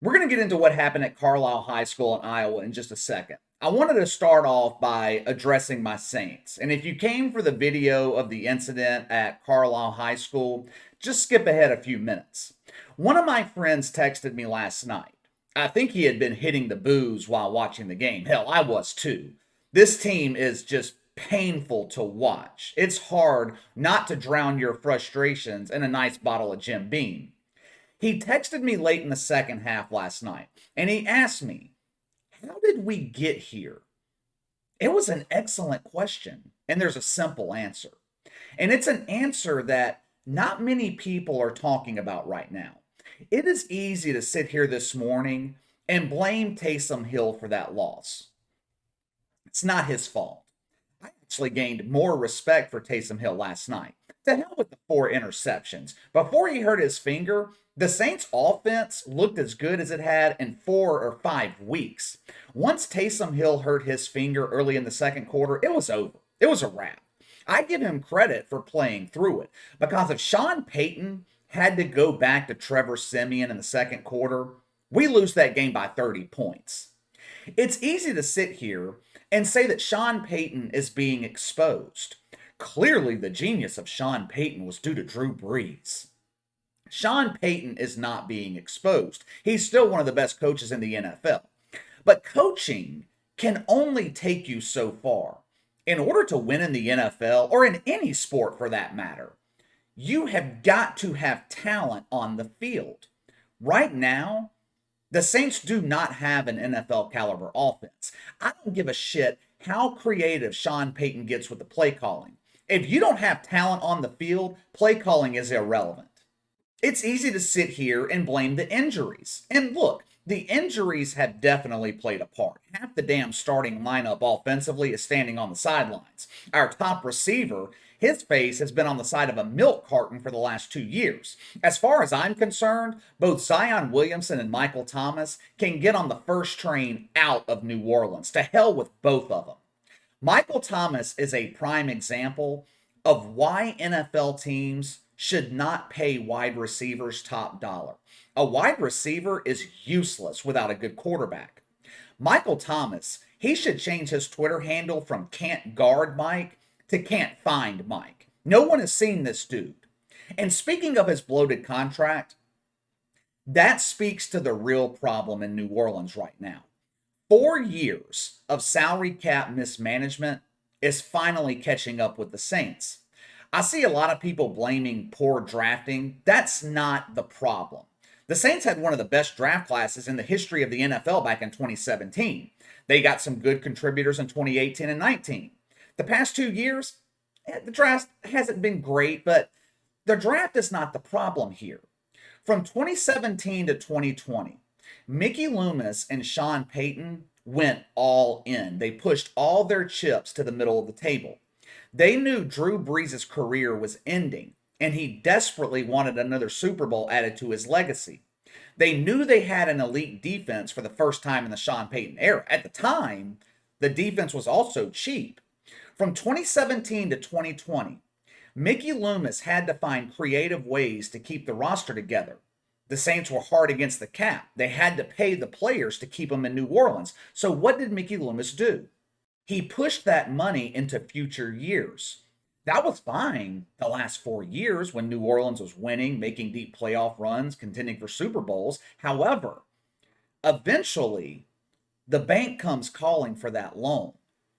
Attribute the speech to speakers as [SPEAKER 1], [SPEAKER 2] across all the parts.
[SPEAKER 1] We're going to get into what happened at Carlisle High School in Iowa in just a second. I wanted to start off by addressing my Saints. And if you came for the video of the incident at Carlisle High School, just skip ahead a few minutes. One of my friends texted me last night. I think he had been hitting the booze while watching the game. Hell, I was too. This team is just painful to watch. It's hard not to drown your frustrations in a nice bottle of Jim Beam. He texted me late in the second half last night and he asked me, how did we get here? It was an excellent question, and there's a simple answer. And it's an answer that not many people are talking about right now. It is easy to sit here this morning and blame Taysom Hill for that loss. It's not his fault. I actually gained more respect for Taysom Hill last night. To hell with the 4 interceptions. Before he hurt his finger, the Saints' offense looked as good as it had in 4 or 5 weeks. Once Taysom Hill hurt his finger early in the second quarter, it was over. It was a wrap. I give him credit for playing through it because if Sean Payton had to go back to Trevor Siemian in the second quarter, we lose that game by 30 points. It's easy to sit here and say that Sean Payton is being exposed. Clearly, the genius of Sean Payton was due to Drew Brees. Sean Payton is not being exposed. He's still one of the best coaches in the NFL. But coaching can only take you so far. In order to win in the NFL, or in any sport for that matter, you have got to have talent on the field. Right now, the Saints do not have an NFL caliber offense. I don't give a shit how creative Sean Payton gets with the play calling. If you don't have talent on the field, play calling is irrelevant. It's easy to sit here and blame the injuries. And look, the injuries have definitely played a part. Half the damn starting lineup offensively is standing on the sidelines. Our top receiver, his face has been on the side of a milk carton for the last 2 years. As far as I'm concerned, both Zion Williamson and Michael Thomas can get on the first train out of New Orleans. To hell with both of them. Michael Thomas is a prime example of why NFL teams should not pay wide receivers top dollar. A wide receiver is useless without a good quarterback. Michael Thomas, he should change his Twitter handle from can't guard Mike to can't find Mike. No one has seen this dude. And speaking of his bloated contract, that speaks to the real problem in New Orleans right now. 4 years of salary cap mismanagement is finally catching up with the Saints. I see a lot of people blaming poor drafting. That's not the problem. The Saints had one of the best draft classes in the history of the NFL back in 2017. They got some good contributors in 2018 and 19. The past 2 years, the draft hasn't been great, but the draft is not the problem here. From 2017 to 2020, Mickey Loomis and Sean Payton went all in. They pushed all their chips to the middle of the table. They knew Drew Brees' career was ending, and he desperately wanted another Super Bowl added to his legacy. They knew they had an elite defense for the first time in the Sean Payton era. At the time, the defense was also cheap. From 2017 to 2020, Mickey Loomis had to find creative ways to keep the roster together. The Saints were hard against the cap. They had to pay the players to keep them in New Orleans. So what did Mickey Loomis do? He pushed that money into future years. That was fine the last 4 years when New Orleans was winning, making deep playoff runs, contending for Super Bowls. However, eventually, the bank comes calling for that loan,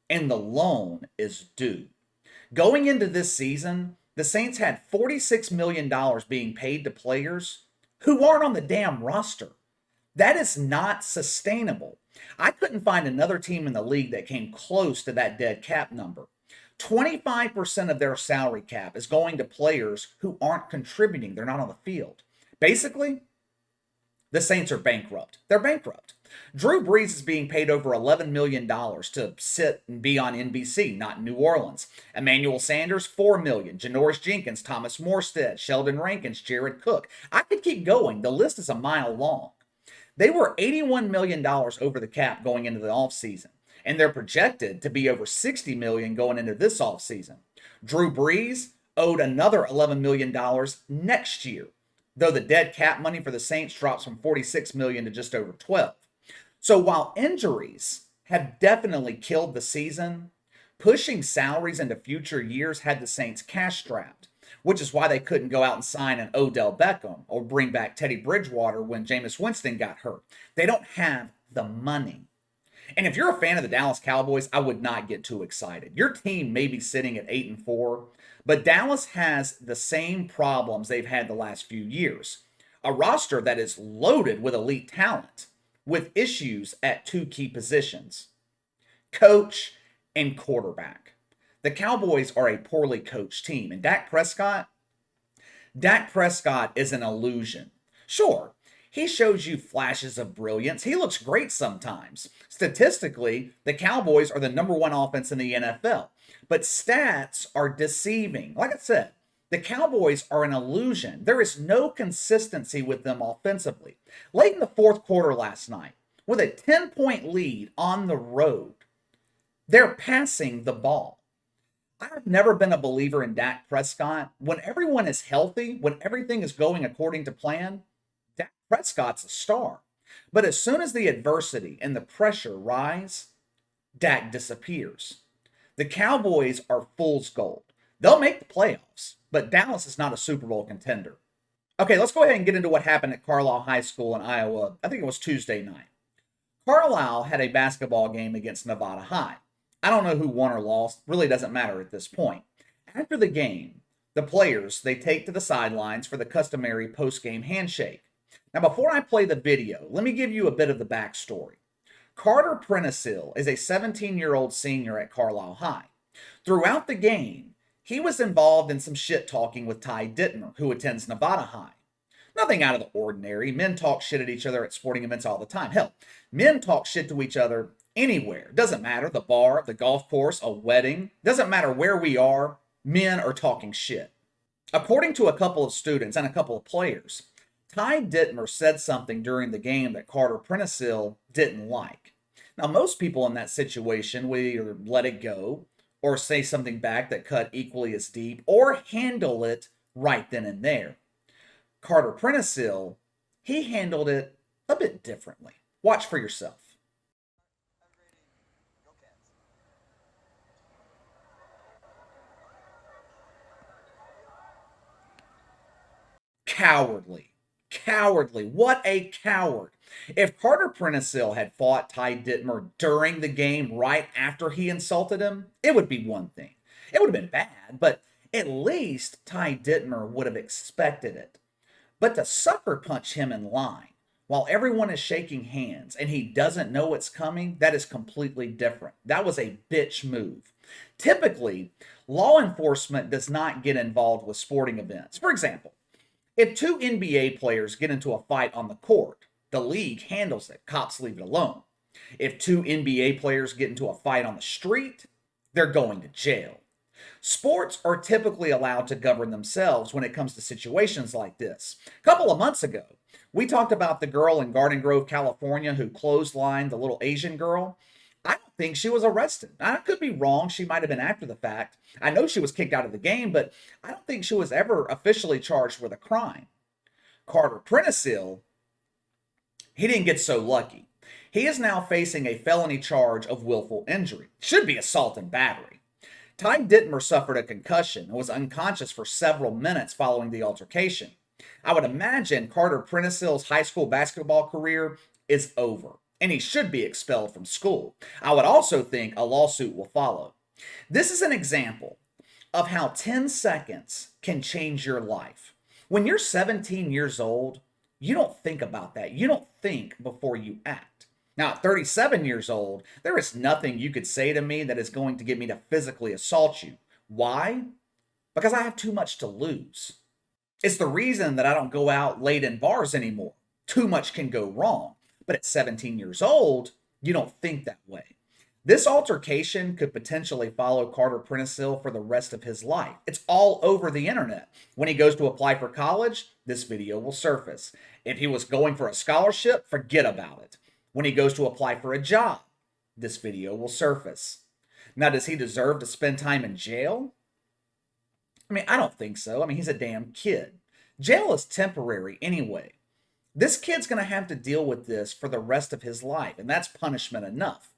[SPEAKER 1] and the loan is due. Going into this season, the Saints had $46 million being paid to players who aren't on the damn roster. That is not sustainable. I couldn't find another team in the league that came close to that dead cap number. 25% of their salary cap is going to players who aren't contributing. They're not on the field. Basically, the Saints are bankrupt. They're bankrupt. Drew Brees is being paid over $11 million to sit and be on NBC, not in New Orleans. Emmanuel Sanders, $4 million. Janoris Jenkins, Thomas Morstead, Sheldon Rankins, Jared Cook. I could keep going. The list is a mile long. They were $81 million over the cap going into the offseason, and they're projected to be over $60 million going into this offseason. Drew Brees owed another $11 million next year. though the dead cap money for the Saints drops from 46 million to just over 12. So while injuries have definitely killed the season, pushing salaries into future years had the Saints cash strapped, which is why they couldn't go out and sign an Odell Beckham or bring back Teddy Bridgewater when Jameis Winston got hurt. They don't have the money. And if you're a fan of the Dallas Cowboys, I would not get too excited. Your team may be sitting at 8-4, but Dallas has the same problems they've had the last few years. A roster that is loaded with elite talent, with issues at two key positions: coach and quarterback. The Cowboys are a poorly coached team, and Dak Prescott is an illusion. Sure, he shows you flashes of brilliance. He looks great sometimes. Statistically, the Cowboys are the number one offense in the NFL, but stats are deceiving. Like I said, the Cowboys are an illusion. There is no consistency with them offensively. Late in the fourth quarter last night, with a 10-point lead on the road, they're passing the ball. I've never been a believer in Dak Prescott. When everyone is healthy, when everything is going according to plan, Dak Prescott's a star. But as soon as the adversity and the pressure rise, Dak disappears. The Cowboys are fool's gold. They'll make the playoffs, but Dallas is not a Super Bowl contender. Okay, let's go ahead and get into what happened at Carlisle High School in Iowa. I think it was Tuesday night. Carlisle had a basketball game against Nevada High. I don't know who won or lost. Really doesn't matter at this point. After the game, the players, they take to the sidelines for the customary post-game handshake. Now, before I play the video, let me give you a bit of the backstory. Carter Prenosil is a 17-year-old senior at Carlisle High. Throughout the game, he was involved in some shit-talking with Ty Dittmer, who attends Nevada High. Nothing out of the ordinary. Men talk shit at each other at sporting events all the time. Hell, men talk shit to each other anywhere. Doesn't matter. The bar, the golf course, a wedding. Doesn't matter where we are. Men are talking shit. According to a couple of students and a couple of players, Ty Dittmer said something during the game that Carter Prenosil didn't like. Now, most people in that situation will either let it go or say something back that cut equally as deep or handle it right then and there. Carter Prenosil, he handled it a bit differently. Watch for yourself. Cowardly. Cowardly. What a coward. If Carter Prenosil had fought Ty Dittmer during the game right after he insulted him, it would be one thing. It would have been bad, but at least Ty Dittmer would have expected it. But to sucker punch him in line while everyone is shaking hands and he doesn't know it's coming, that is completely different. That was a bitch move. Typically, law enforcement does not get involved with sporting events. For example, if two NBA players get into a fight on the court, the league handles it. Cops leave it alone. If two NBA players get into a fight on the street, they're going to jail. Sports are typically allowed to govern themselves when it comes to situations like this. A couple of months ago, we talked about the girl in Garden Grove, California, who clotheslined the little Asian girl. I don't think she was arrested. I could be wrong. She might have been after the fact. I know she was kicked out of the game, but I don't think she was ever officially charged with a crime. Carter Prenosil, he didn't get so lucky. He is now facing a felony charge of willful injury. Should be assault and battery. Ty Dittmer suffered a concussion and was unconscious for several minutes following the altercation. I would imagine Carter Prenosil's high school basketball career is over, and he should be expelled from school. I would also think a lawsuit will follow. This is an example of how 10 seconds can change your life. When you're 17 years old, you don't think about that. You don't think before you act. Now, at 37 years old, there is nothing you could say to me that is going to get me to physically assault you. Why? Because I have too much to lose. It's the reason that I don't go out late in bars anymore. Too much can go wrong. But at 17 years old, you don't think that way. This altercation could potentially follow Carter Prenosil for the rest of his life. It's all over the internet. When he goes to apply for college, this video will surface. If he was going for a scholarship, forget about it. When he goes to apply for a job, this video will surface. Now, does he deserve to spend time in jail? I mean, I don't think so. I mean, he's a damn kid. Jail is temporary anyway. This kid's going to have to deal with this for the rest of his life, and that's punishment enough.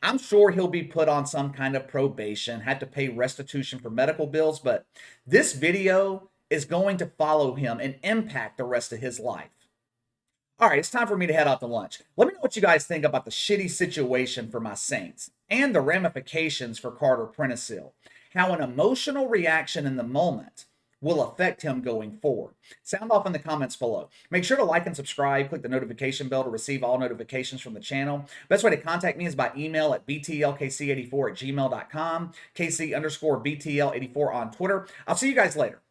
[SPEAKER 1] I'm sure he'll be put on some kind of probation, had to pay restitution for medical bills, but this video is going to follow him and impact the rest of his life. All right, it's time for me to head out to lunch. Let me know what you guys think about the shitty situation for my Saints and the ramifications for Carter Prenosil. How an emotional reaction in the moment will affect him going forward. Sound off in the comments below. Make sure to like and subscribe. Click the notification bell to receive all notifications from the channel. Best way to contact me is by email at btlkc84@gmail.com, KC_BTL84 on Twitter. I'll see you guys later.